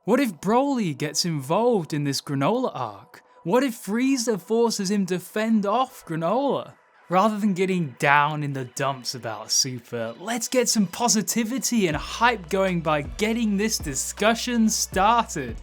What if Broly gets involved in this Granola arc? What if Frieza forces him to fend off Granola? Rather than getting down in the dumps about Super, let's get some positivity and hype going by getting this discussion started.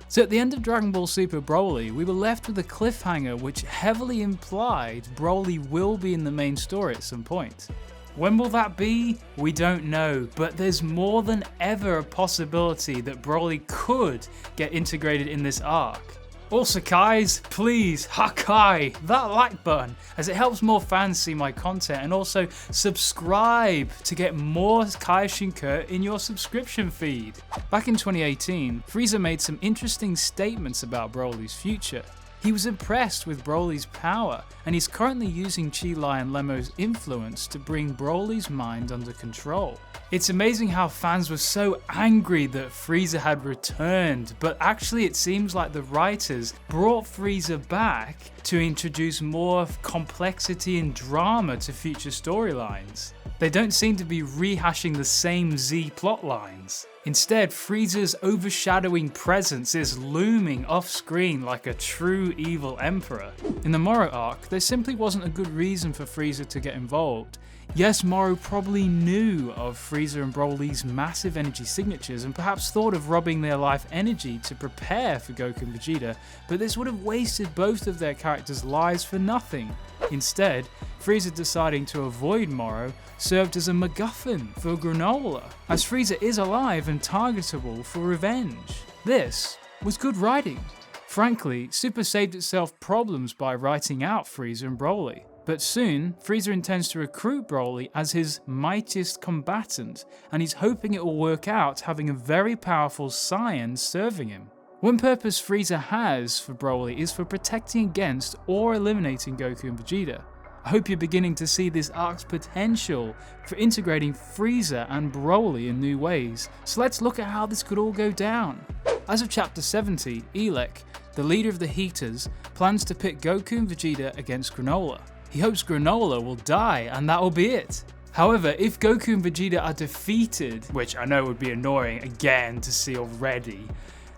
So at the end of Dragon Ball Super Broly, we were left with a cliffhanger which heavily implied Broly will be in the main story at some point. When will that be? We don't know, but there's more than ever a possibility that Broly could get integrated in this arc. Also guys, please hakai that like button as it helps more fans see my content, and also subscribe to get more Kaioshin Curt in your subscription feed. Back in 2018, Frieza made some interesting statements about Broly's future. He was impressed with Broly's power, and he's currently using Chi-Lai and Lemo's influence to bring Broly's mind under control. It's amazing how fans were so angry that Frieza had returned, but actually it seems like the writers brought Frieza back to introduce more complexity and drama to future storylines. They don't seem to be rehashing the same Z plot lines. Instead, Frieza's overshadowing presence is looming off screen like a true evil emperor. In the Moro arc, there simply wasn't a good reason for Frieza to get involved. Yes, Moro probably knew of Frieza and Broly's massive energy signatures and perhaps thought of robbing their life energy to prepare for Goku and Vegeta, but this would have wasted both of their characters' lives for nothing. Instead, Frieza deciding to avoid Moro served as a MacGuffin for Granola, as Frieza is alive and targetable for revenge. This was good writing. Frankly, Super saved itself problems by writing out Frieza and Broly. But soon, Frieza intends to recruit Broly as his mightiest combatant, and he's hoping it will work out having a very powerful Saiyan serving him. One purpose Frieza has for Broly is for protecting against or eliminating Goku and Vegeta. I hope you're beginning to see this arc's potential for integrating Frieza and Broly in new ways, so let's look at how this could all go down. As of chapter 70, Elec, the leader of the Heaters, plans to pit Goku and Vegeta against Granola. He hopes Granola will die and that will be it. However, if Goku and Vegeta are defeated, which I know would be annoying again to see already,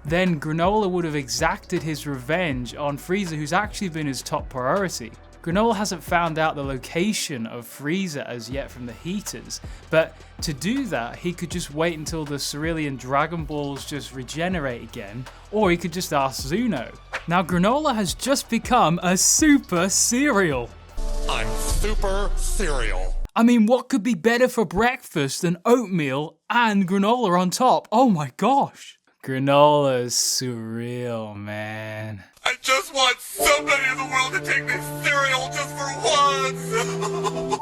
then Granola would have exacted his revenge on Frieza, who's actually been his top priority. Granola hasn't found out the location of Frieza as yet from the Heaters, but to do that he could just wait until the Cerulean Dragon Balls just regenerate again, or he could just ask Zuno. Now Granola has just become a super cereal. I'm super cereal. I mean, what could be better for breakfast than oatmeal and granola on top? Oh my gosh. Granola is surreal, man. I just want somebody in the world to take this cereal just for once.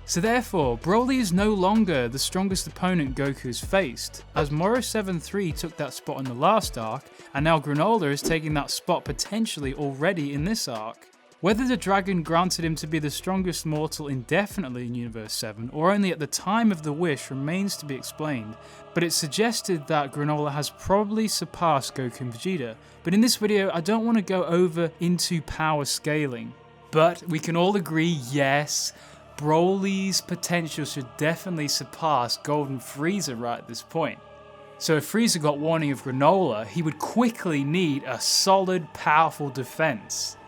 So therefore, Broly is no longer the strongest opponent Goku's faced, as Moro 7-3 took that spot in the last arc, and now Granola is taking that spot potentially already in this arc. Whether the dragon granted him to be the strongest mortal indefinitely in Universe 7, or only at the time of the wish, remains to be explained, but it's suggested that Granola has probably surpassed Goku and Vegeta. But in this video, I don't want to go over into power scaling. But we can all agree, yes, Broly's potential should definitely surpass Golden Frieza right at this point. So if Frieza got warning of Granola, he would quickly need a solid, powerful defense.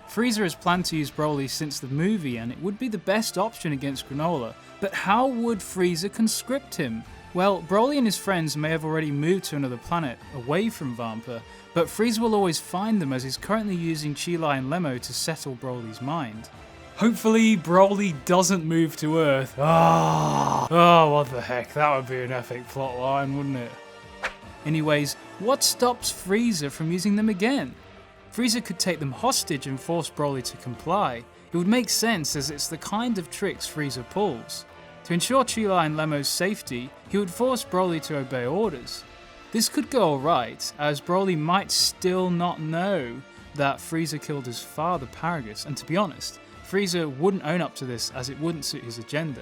Frieza has planned to use Broly since the movie, and it would be the best option against Granola, but how would Frieza conscript him? Well, Broly and his friends may have already moved to another planet, away from Vampa, but Frieza will always find them as he's currently using Chi-Lai and Lemo to settle Broly's mind. Hopefully Broly doesn't move to Earth. Oh, what the heck, that would be an epic plotline, wouldn't it? Anyways, what stops Frieza from using them again? Frieza could take them hostage and force Broly to comply. It would make sense as it's the kind of tricks Frieza pulls. To ensure Chi-Lai and Lemo's safety, he would force Broly to obey orders. This could go alright, as Broly might still not know that Frieza killed his father Paragus, and to be honest, Frieza wouldn't own up to this as it wouldn't suit his agenda.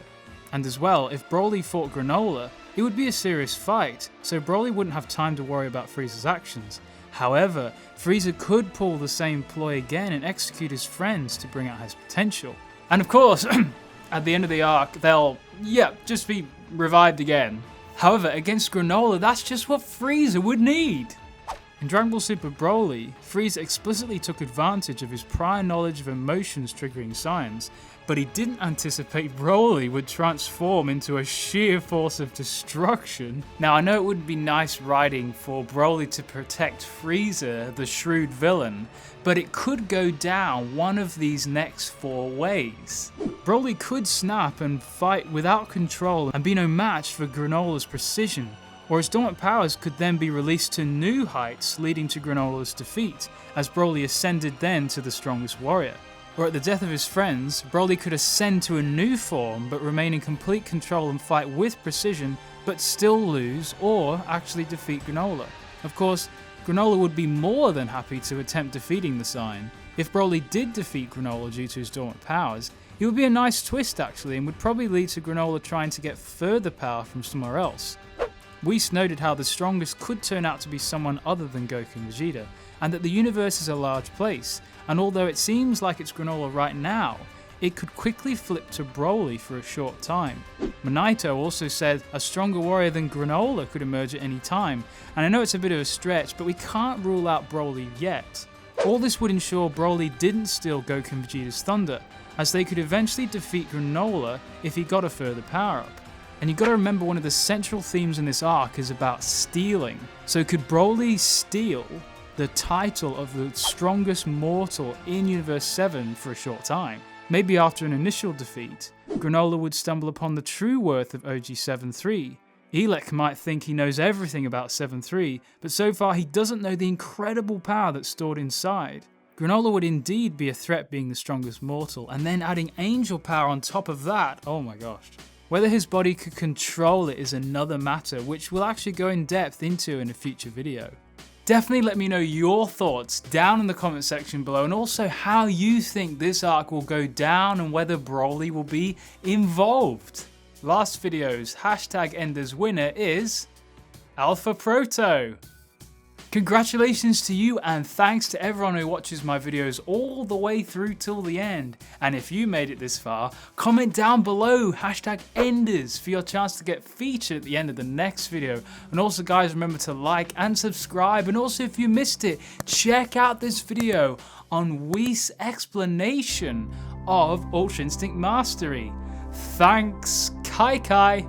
And as well, if Broly fought Granola, it would be a serious fight, so Broly wouldn't have time to worry about Frieza's actions. However, Frieza could pull the same ploy again and execute his friends to bring out his potential. And of course, at the end of the arc, they'll, just be revived again. However, against Granola, that's just what Frieza would need. In Dragon Ball Super Broly, Frieza explicitly took advantage of his prior knowledge of emotions triggering signs, but he didn't anticipate Broly would transform into a sheer force of destruction. Now, I know it would be nice writing for Broly to protect Frieza, the shrewd villain, but it could go down one of these next 4 ways. Broly could snap and fight without control and be no match for Granola's precision, or his dormant powers could then be released to new heights, leading to Granola's defeat, as Broly ascended then to the strongest warrior. Or at the death of his friends, Broly could ascend to a new form but remain in complete control and fight with precision, but still lose or actually defeat Granola. Of course, Granola would be more than happy to attempt defeating the sign. If Broly did defeat Granola due to his dormant powers, it would be a nice twist actually, and would probably lead to Granola trying to get further power from somewhere else. Whis noted how the strongest could turn out to be someone other than Goku and Vegeta, and that the universe is a large place, and although it seems like it's Granola right now, it could quickly flip to Broly for a short time. Minato also said a stronger warrior than Granola could emerge at any time, and I know it's a bit of a stretch, but we can't rule out Broly yet. All this would ensure Broly didn't steal Goku and Vegeta's thunder, as they could eventually defeat Granola if he got a further power up. And you gotta remember, one of the central themes in this arc is about stealing. So could Broly steal the title of the strongest mortal in Universe 7 for a short time? Maybe after an initial defeat, Granola would stumble upon the true worth of OG 7-3. Elec might think he knows everything about 7-3, but so far he doesn't know the incredible power that's stored inside. Granola would indeed be a threat being the strongest mortal, and then adding angel power on top of that, oh my gosh. Whether his body could control it is another matter, which we'll actually go in depth into in a future video. Definitely let me know your thoughts down in the comment section below, and also how you think this arc will go down and whether Broly will be involved. Last video's #Enders winner is Alpha Proto. Congratulations to you, and thanks to everyone who watches my videos all the way through till the end. And if you made it this far, comment down below #Enders for your chance to get featured at the end of the next video. And also guys, remember to like and subscribe, and also if you missed it, check out this video on Whis' explanation of Ultra Instinct Mastery. Thanks, Kai.